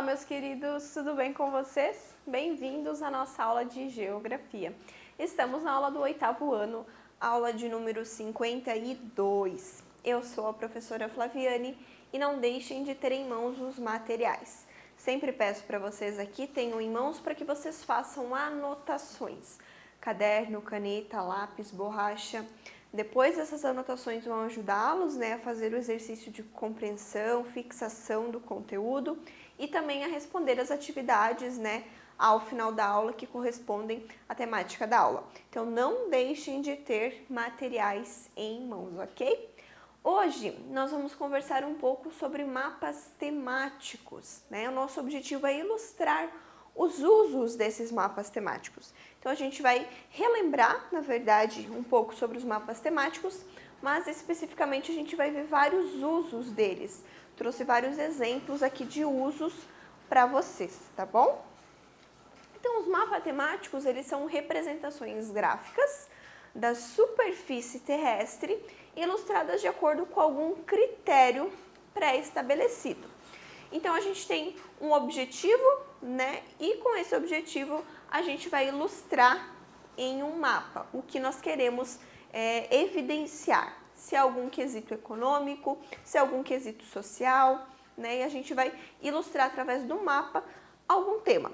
meus queridos, tudo bem com vocês? Bem-vindos à nossa aula de Geografia. Estamos na aula do 8º ano, aula de número 52. Eu sou a professora Flaviane e não deixem de ter em mãos os materiais. Sempre peço para vocês aqui, tenham em mãos para que vocês façam anotações. Caderno, caneta, lápis, borracha. Depois essas anotações vão ajudá-los, a fazer o exercício de compreensão, fixação do conteúdo e também a responder as atividades, ao final da aula que correspondem à temática da aula. Então não deixem de ter materiais em mãos, ok? Hoje nós vamos conversar um pouco sobre mapas temáticos, O nosso objetivo é ilustrar os usos desses mapas temáticos. Então a gente vai relembrar, na verdade, um pouco sobre os mapas temáticos, mas especificamente a gente vai ver vários usos deles. Trouxe vários exemplos aqui de usos para vocês, tá bom? Então os mapas temáticos, eles são representações gráficas da superfície terrestre ilustradas de acordo com algum critério pré-estabelecido. Então a gente tem um objetivo, E com esse objetivo a gente vai ilustrar em um mapa o que nós queremos evidenciar. Se é algum quesito econômico, se é algum quesito social, E a gente vai ilustrar através do mapa algum tema.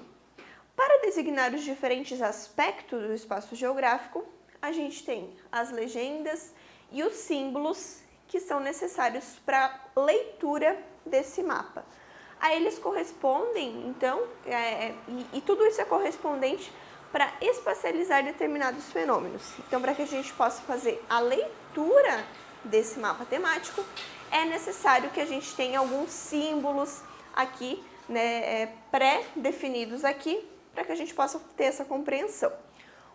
Para designar os diferentes aspectos do espaço geográfico, a gente tem as legendas e os símbolos que são necessários para a leitura desse mapa. A eles correspondem, então, e tudo isso é correspondente para espacializar determinados fenômenos. Então, para que a gente possa fazer a leitura desse mapa temático, é necessário que a gente tenha alguns símbolos aqui, pré-definidos aqui, para que a gente possa ter essa compreensão.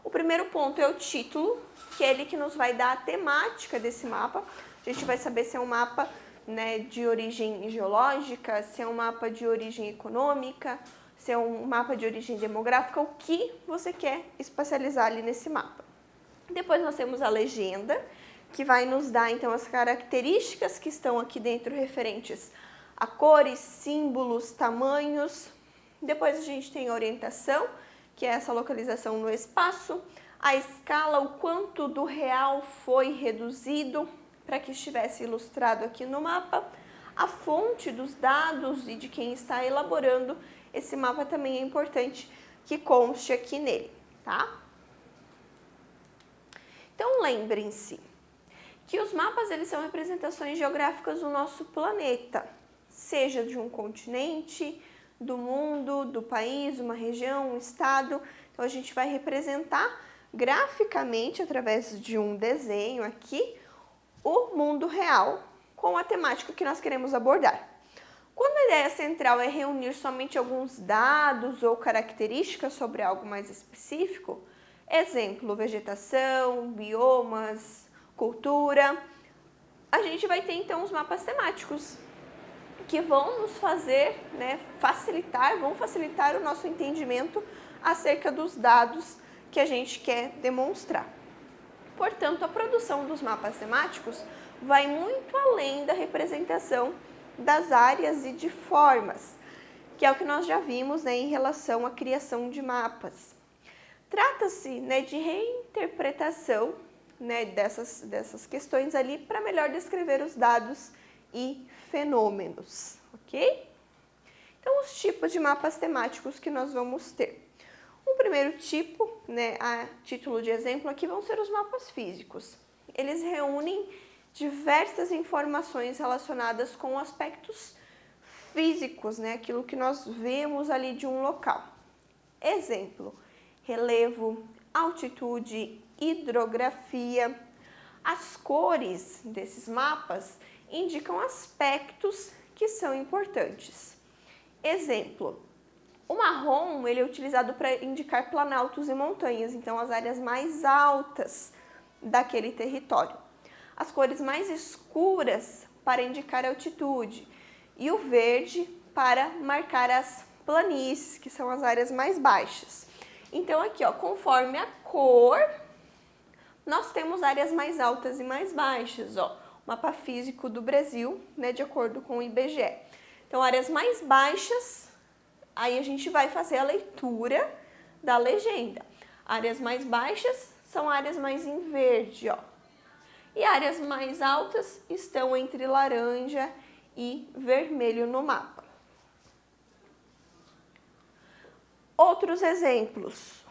O primeiro ponto é o título, que é ele que nos vai dar a temática desse mapa. A gente vai saber se é um mapa de origem geológica, se é um mapa de origem econômica, se é um mapa de origem demográfica, o que você quer espacializar ali nesse mapa. Depois nós temos a legenda, que vai nos dar então as características que estão aqui dentro referentes a cores, símbolos, tamanhos. Depois a gente tem a orientação, que é essa localização no espaço, a escala, o quanto do real foi reduzido para que estivesse ilustrado aqui no mapa, a fonte dos dados e de quem está elaborando esse mapa também é importante que conste aqui nele, tá? Então lembrem-se que os mapas eles são representações geográficas do nosso planeta, seja de um continente, do mundo, do país, uma região, um estado. Então a gente vai representar graficamente através de um desenho aqui o mundo real com a temática que nós queremos abordar. Quando a ideia central é reunir somente alguns dados ou características sobre algo mais específico, exemplo, vegetação, biomas, cultura, a gente vai ter então os mapas temáticos que vão nos fazer, vão facilitar o nosso entendimento acerca dos dados que a gente quer demonstrar. Portanto, a produção dos mapas temáticos vai muito além da representação das áreas e de formas, que é o que nós já vimos em relação à criação de mapas. Trata-se de reinterpretação dessas questões ali para melhor descrever os dados e fenômenos, ok? Então, os tipos de mapas temáticos que nós vamos ter. O primeiro tipo, a título de exemplo, aqui vão ser os mapas físicos. Eles reúnem diversas informações relacionadas com aspectos físicos, aquilo que nós vemos ali de um local. Exemplo, relevo, altitude, hidrografia. As cores desses mapas indicam aspectos que são importantes. Exemplo, o marrom ele é utilizado para indicar planaltos e montanhas, então as áreas mais altas daquele território. As cores mais escuras para indicar a altitude e o verde para marcar as planícies, que são as áreas mais baixas. Então aqui, conforme a cor, nós temos áreas mais altas e mais baixas, mapa físico do Brasil, de acordo com o IBGE. Então áreas mais baixas Aí a gente vai fazer a leitura da legenda. Áreas mais baixas são áreas mais em verde, ó. E áreas mais altas estão entre laranja e vermelho no mapa. Outros exemplos.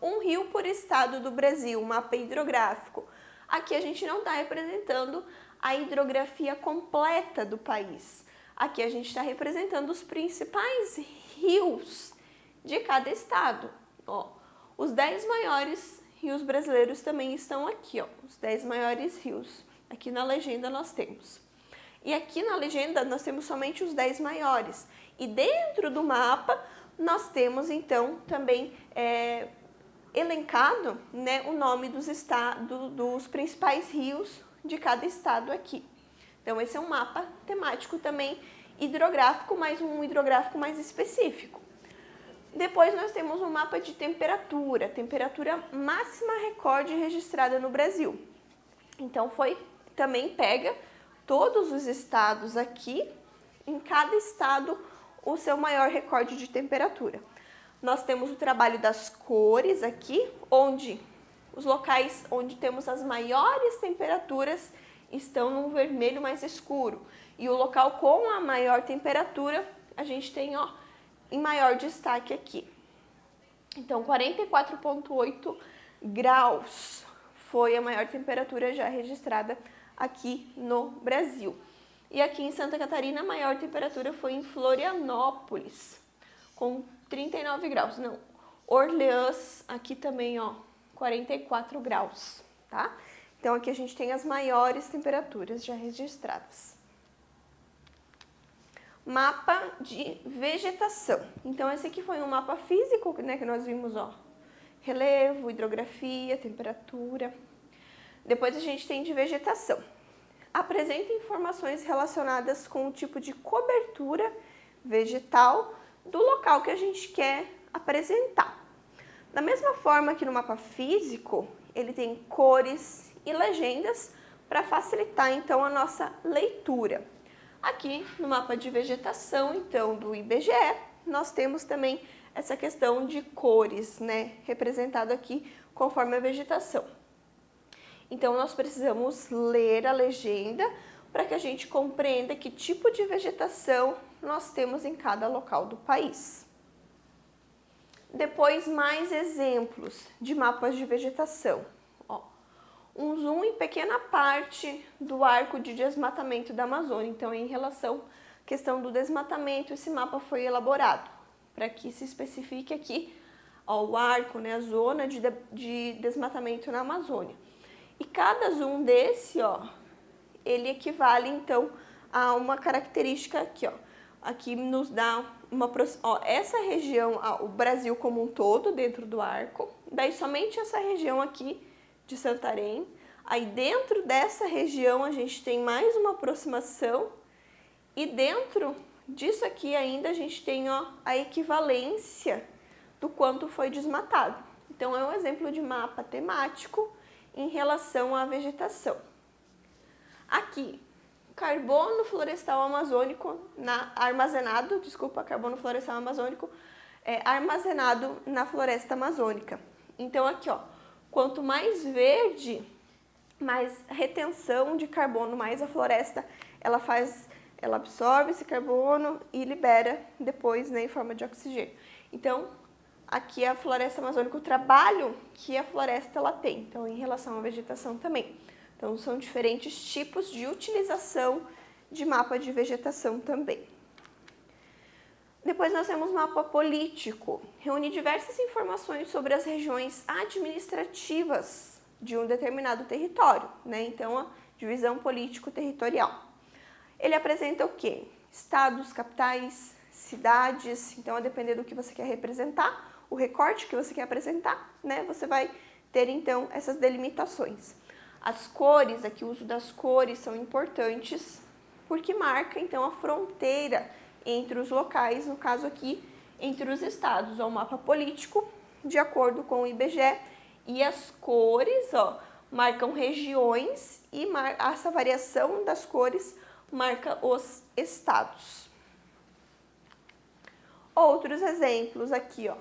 Um rio por estado do Brasil, mapa hidrográfico. Aqui a gente não está representando a hidrografia completa do país. Aqui a gente está representando os principais rios de cada estado. Ó, os 10 maiores rios brasileiros também estão aqui, ó, os 10 maiores rios. Aqui na legenda nós temos. E aqui na legenda nós temos somente os 10 maiores. E dentro do mapa nós temos então também elencado, né, o nome dos principais rios de cada estado aqui. Então esse é um mapa temático também hidrográfico, mas um hidrográfico mais específico. Depois nós temos um mapa de temperatura máxima recorde registrada no Brasil. Então também pega todos os estados aqui, em cada estado o seu maior recorde de temperatura. Nós temos o trabalho das cores aqui, onde os locais onde temos as maiores temperaturas estão num vermelho mais escuro. E o local com a maior temperatura, a gente tem, ó, em maior destaque aqui. Então, 44,8 graus foi a maior temperatura já registrada aqui no Brasil. E aqui em Santa Catarina, a maior temperatura foi em Florianópolis, com 39 graus. Não, Orleans, aqui também, ó, 44 graus, tá? Então, aqui a gente tem as maiores temperaturas já registradas. Mapa de vegetação. Então, esse aqui foi um mapa físico, né, que nós vimos, ó, relevo, hidrografia, temperatura. Depois a gente tem de vegetação. Apresenta informações relacionadas com o tipo de cobertura vegetal do local que a gente quer apresentar. Da mesma forma que no mapa físico, ele tem cores e legendas para facilitar, então, a nossa leitura. Aqui no mapa de vegetação, então, do IBGE, nós temos também essa questão de cores, né, representado aqui conforme a vegetação. Então, nós precisamos ler a legenda para que a gente compreenda que tipo de vegetação nós temos em cada local do país. Depois, mais exemplos de mapas de vegetação. Ó, um zoom em pequena parte do arco de desmatamento da Amazônia. Então, em relação à questão do desmatamento, esse mapa foi elaborado para que se especifique aqui, ó, o arco, né, a zona de desmatamento na Amazônia. E cada zoom desse, ó, ele equivale, então, a uma característica aqui, ó. Aqui nos dá essa região, ó, o Brasil como um todo, dentro do arco. Daí, somente essa região aqui de Santarém. Aí, dentro dessa região, a gente tem mais uma aproximação. E dentro disso aqui ainda, a gente tem, ó, a equivalência do quanto foi desmatado. Então, é um exemplo de mapa temático em relação à vegetação. Aqui, carbono florestal amazônico carbono florestal amazônico armazenado na floresta amazônica. Então aqui, ó, quanto mais verde, mais retenção de carbono, mais a floresta ela absorve esse carbono e libera depois, né, em forma de oxigênio. Então, aqui a floresta amazônica, o trabalho que a floresta ela tem. Então, em relação à vegetação também. Então, são diferentes tipos de utilização de mapa de vegetação também. Depois nós temos mapa político. Reúne diversas informações sobre as regiões administrativas de um determinado território, né? Então, a divisão político-territorial. Ele apresenta o quê? Estados, capitais, cidades. Então, a depender do que você quer representar, o recorte que você quer apresentar, né? Você vai ter, então, essas delimitações. As cores, aqui o uso das cores são importantes porque marca, então, a fronteira entre os locais, no caso aqui, entre os estados. É um mapa político, de acordo com o IBGE, e as cores, ó, marcam regiões e essa variação das cores marca os estados. Outros exemplos aqui, ó,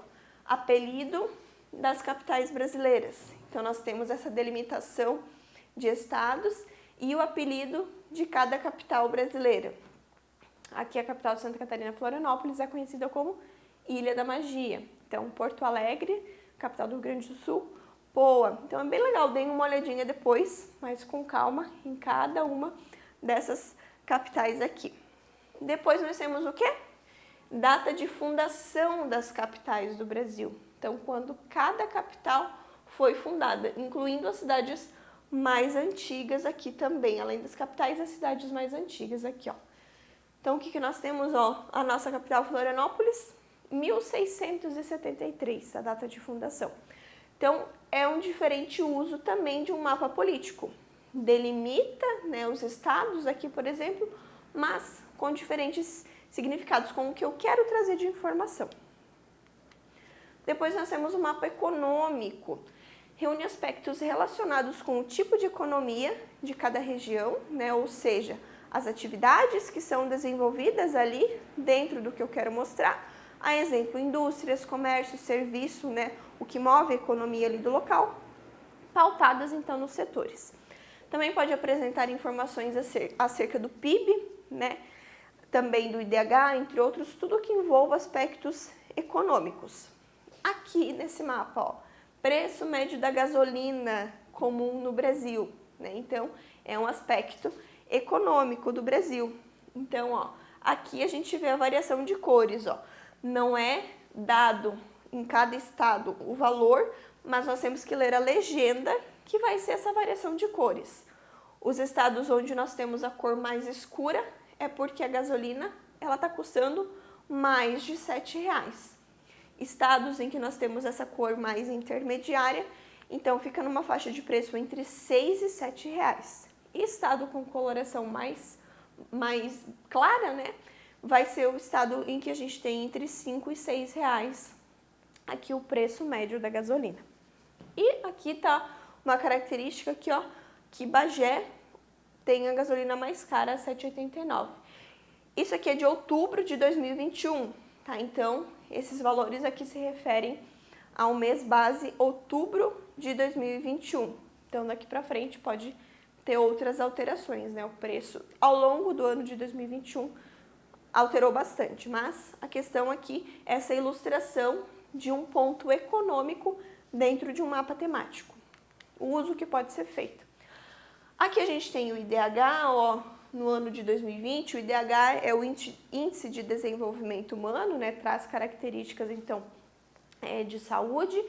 apelido das capitais brasileiras. Então, nós temos essa delimitação de estados e o apelido de cada capital brasileira. Aqui a capital de Santa Catarina, Florianópolis, é conhecida como Ilha da Magia. Então, Porto Alegre, capital do Rio Grande do Sul, Poa. Então, é bem legal, deem uma olhadinha depois, mas com calma, em cada uma dessas capitais aqui. Depois nós temos o quê? Data de fundação das capitais do Brasil. Então, quando cada capital foi fundada, incluindo as cidades mais antigas aqui também, além das capitais, as cidades mais antigas aqui, ó. Então, o que nós temos, ó? A nossa capital, Florianópolis, 1673, a data de fundação. Então, é um diferente uso também de um mapa político. Delimita, né, os estados aqui, por exemplo, mas com diferentes significados, com o que eu quero trazer de informação. Depois nós temos o mapa econômico. Reúne aspectos relacionados com o tipo de economia de cada região, né, ou seja, as atividades que são desenvolvidas ali dentro do que eu quero mostrar. A exemplo, indústrias, comércio, serviço, né, o que move a economia ali do local, pautadas então nos setores. Também pode apresentar informações acerca do PIB, né, também do IDH, entre outros, tudo que envolva aspectos econômicos. Aqui nesse mapa, ó, preço médio da gasolina comum no Brasil, né? Então, é um aspecto econômico do Brasil. Então, ó, aqui a gente vê a variação de cores, ó. Não é dado em cada estado o valor, mas nós temos que ler a legenda, que vai ser essa variação de cores. Os estados onde nós temos a cor mais escura é porque a gasolina ela está custando mais de R$7. Estados em que nós temos essa cor mais intermediária, então fica numa faixa de preço entre R$6 e R$7. E estado com coloração mais clara, né, vai ser o estado em que a gente tem entre R$5 e R$6 aqui o preço médio da gasolina. E aqui tá uma característica aqui, ó, que Bagé tem a gasolina mais cara, R$7,89. Isso aqui é de outubro de 2021, tá? Então, esses valores aqui se referem ao mês base outubro de 2021. Então, daqui para frente pode ter outras alterações, né? O preço ao longo do ano de 2021 alterou bastante, mas a questão aqui é essa ilustração de um ponto econômico dentro de um mapa temático. O uso que pode ser feito. Aqui a gente tem o IDH, ó, no ano de 2020, o IDH é o Índice de Desenvolvimento Humano, né, traz características, então, de saúde,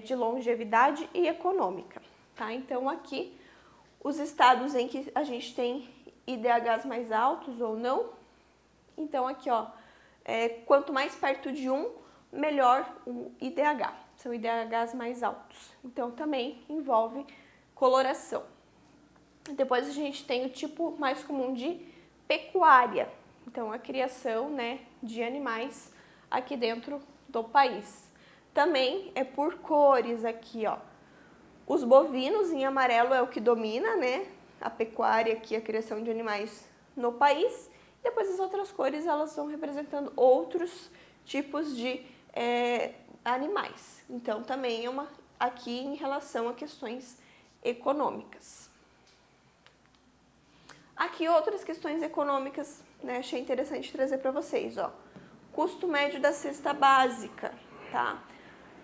de longevidade e econômica, tá? Então, aqui, os estados em que a gente tem IDHs mais altos ou não, então, aqui, ó, quanto mais perto de 1, melhor o IDH, são IDHs mais altos. Então, também envolve coloração. Depois a gente tem o tipo mais comum de pecuária, então a criação, né, de animais aqui dentro do país. Também é por cores aqui, ó. Os bovinos em amarelo é o que domina, né, a pecuária aqui, a criação de animais no país. Depois as outras cores, elas vão representando outros tipos de animais. Então também é aqui em relação a questões econômicas. Aqui outras questões econômicas, né, achei interessante trazer para vocês, ó. Custo médio da cesta básica, tá?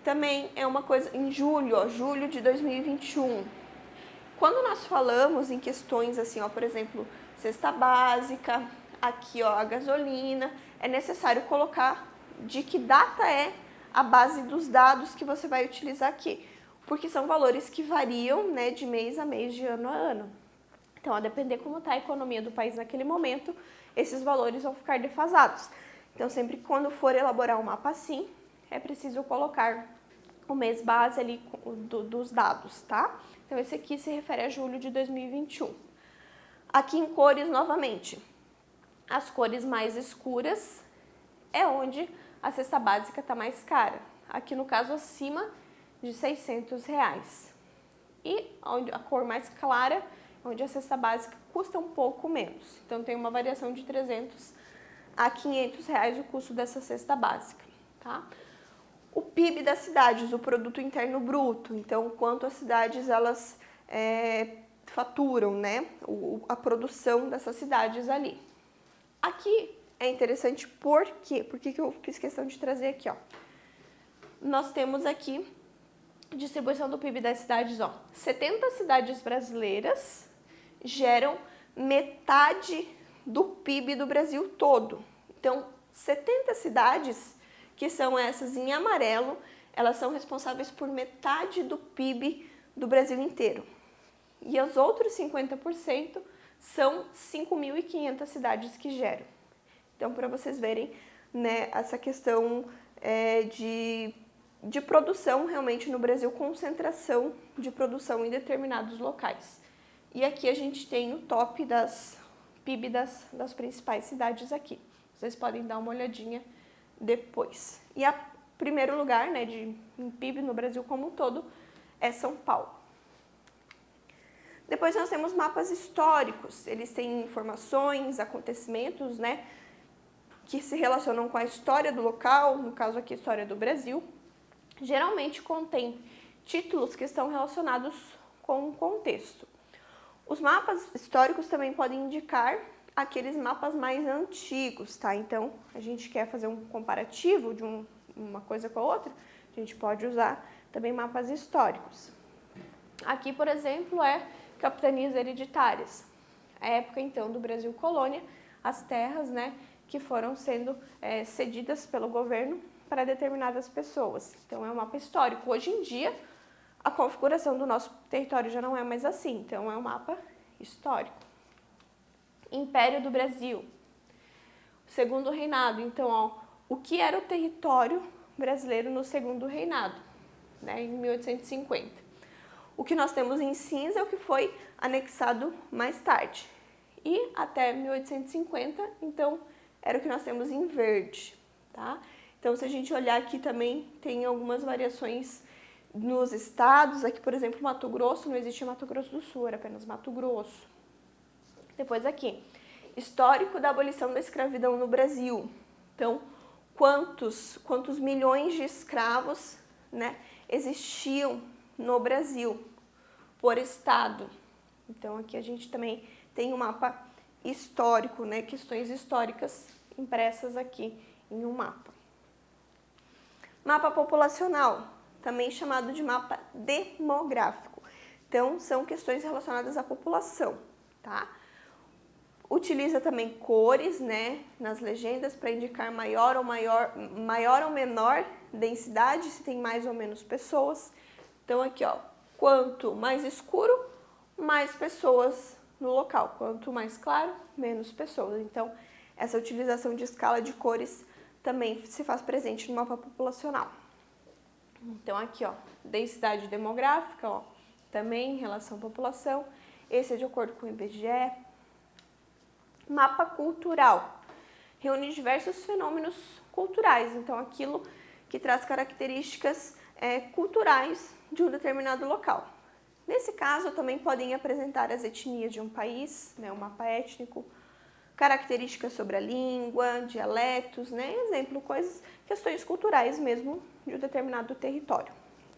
Também é uma coisa em julho, ó, julho de 2021. Quando nós falamos em questões assim, ó, por exemplo, cesta básica, aqui, ó, a gasolina, é necessário colocar de que data é a base dos dados que você vai utilizar aqui, porque são valores que variam, né, de mês a mês, de ano a ano. Então, a depender como está a economia do país naquele momento, esses valores vão ficar defasados. Então, sempre que quando for elaborar um mapa assim, é preciso colocar o mês base ali dos dados, tá? Então, esse aqui se refere a julho de 2021. Aqui em cores, novamente, as cores mais escuras é onde a cesta básica está mais cara. Aqui, no caso, acima de R$600. E onde a cor mais clara, onde a cesta básica custa um pouco menos. Então, tem uma variação de R$300 a R$ 500 o custo dessa cesta básica, tá? O PIB das cidades, o Produto Interno Bruto, então quanto as cidades elas faturam, né? A produção dessas cidades ali. Aqui é interessante por quê? Por que eu fiz questão de trazer aqui, ó? Nós temos aqui distribuição do PIB das cidades, ó. 70 cidades brasileiras geram metade do PIB do Brasil todo. Então, 70 cidades, que são essas em amarelo, elas são responsáveis por metade do PIB do Brasil inteiro. E os outros 50% são 5.500 cidades que geram. Então, para vocês verem, né, essa questão de produção realmente no Brasil, concentração de produção em determinados locais. E aqui a gente tem o top das PIB das principais cidades aqui. Vocês podem dar uma olhadinha depois. E o primeiro lugar, né, em PIB no Brasil como um todo é São Paulo. Depois nós temos mapas históricos. Eles têm informações, acontecimentos, né, que se relacionam com a história do local, no caso aqui a história do Brasil. Geralmente contém títulos que estão relacionados com o contexto. Os mapas históricos também podem indicar aqueles mapas mais antigos, tá? Então, a gente quer fazer um comparativo de uma coisa com a outra, a gente pode usar também mapas históricos. Aqui, por exemplo, é capitanias hereditárias. A época, então, do Brasil colônia, as terras, né, que foram sendo cedidas pelo governo para determinadas pessoas. Então, é um mapa histórico. Hoje em dia, a configuração do nosso território já não é mais assim, então é um mapa histórico. Império do Brasil. Segundo reinado, então, ó, o que era o território brasileiro no segundo reinado, né, em 1850. O que nós temos em cinza é o que foi anexado mais tarde. E até 1850, então, era o que nós temos em verde, tá? Então, se a gente olhar aqui também, tem algumas variações nos estados. Aqui, por exemplo, Mato Grosso, não existia Mato Grosso do Sul, era apenas Mato Grosso. Depois aqui, histórico da abolição da escravidão no Brasil. Então, quantos milhões de escravos, né, existiam no Brasil por estado. Então, aqui a gente também tem um mapa histórico, né, questões históricas impressas aqui em um mapa. Mapa populacional, também chamado de mapa demográfico. Então, são questões relacionadas à população, tá? Utiliza também cores, né, nas legendas para indicar maior ou menor densidade, se tem mais ou menos pessoas. Então, aqui, ó, quanto mais escuro, mais pessoas no local. Quanto mais claro, menos pessoas. Então, essa utilização de escala de cores também se faz presente no mapa populacional. Então, aqui, ó, densidade demográfica, ó, também em relação à população. Esse é de acordo com o IBGE. Mapa cultural. Reúne diversos fenômenos culturais. Então, aquilo que traz características culturais de um determinado local. Nesse caso, também podem apresentar as etnias de um país, né, um mapa étnico, características sobre a língua, dialetos, né? Exemplo, questões culturais mesmo de um determinado território.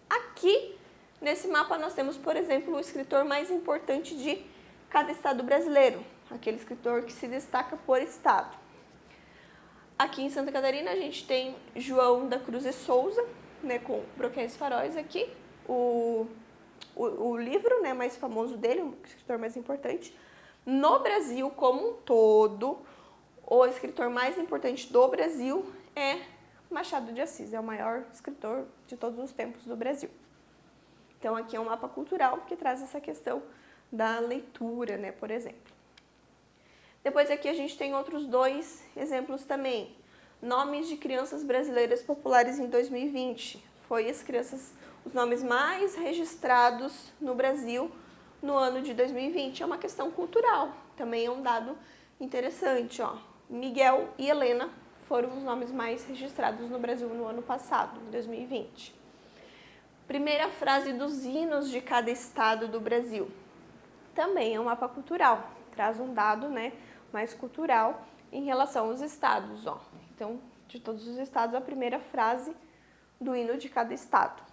Aqui, nesse mapa, nós temos, por exemplo, o escritor mais importante de cada estado brasileiro, aquele escritor que se destaca por estado. Aqui em Santa Catarina, a gente tem João da Cruz e Souza, né, com Broquéis Faróis aqui, o livro, né, mais famoso dele, o escritor mais importante. No Brasil como um todo, o escritor mais importante do Brasil é Machado de Assis, é o maior escritor de todos os tempos do Brasil. Então, aqui é um mapa cultural que traz essa questão da leitura, né, por exemplo. Depois aqui a gente tem outros dois exemplos também. Nomes de crianças brasileiras populares em 2020. Foi os nomes mais registrados no Brasil no ano de 2020. É uma questão cultural, também é um dado interessante, ó. Miguel e Helena foram os nomes mais registrados no Brasil no ano passado, em 2020. Primeira frase dos hinos de cada estado do Brasil. Também é um mapa cultural, traz um dado, né, mais cultural em relação aos estados, ó. Então, de todos os estados, a primeira frase do hino de cada estado.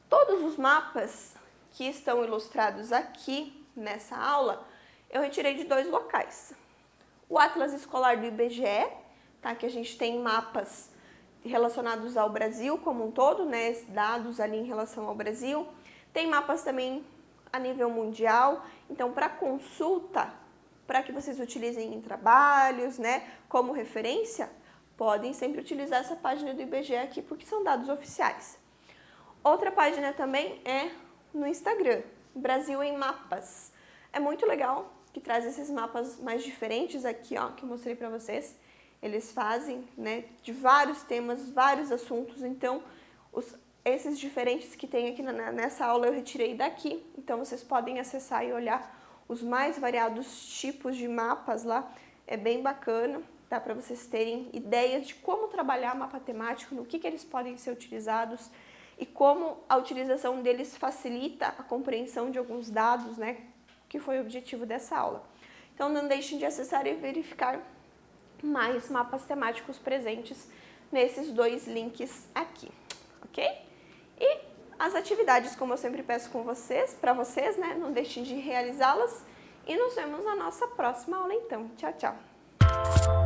Todos os mapas que estão ilustrados aqui nessa aula, eu retirei de 2 locais. O Atlas Escolar do IBGE, tá? Que a gente tem mapas relacionados ao Brasil como um todo, né? Dados ali em relação ao Brasil. Tem mapas também a nível mundial. Então, para consulta, para que vocês utilizem em trabalhos, né? Como referência, podem sempre utilizar essa página do IBGE aqui, porque são dados oficiais. Outra página também é no Instagram, Brasil em Mapas. É muito legal, que traz esses mapas mais diferentes aqui, ó, que eu mostrei para vocês. Eles fazem, né, de vários temas, vários assuntos. Então, esses diferentes que tem aqui nessa aula eu retirei daqui. Então, vocês podem acessar e olhar os mais variados tipos de mapas lá. É bem bacana, dá para vocês terem ideias de como trabalhar mapa temático, no que eles podem ser utilizados e como a utilização deles facilita a compreensão de alguns dados, né, que foi o objetivo dessa aula. Então, não deixem de acessar e verificar mais mapas temáticos presentes nesses 2 links aqui, ok? E as atividades, como eu sempre peço com vocês, para vocês, né, não deixem de realizá-las e nos vemos na nossa próxima aula então. Tchau, tchau!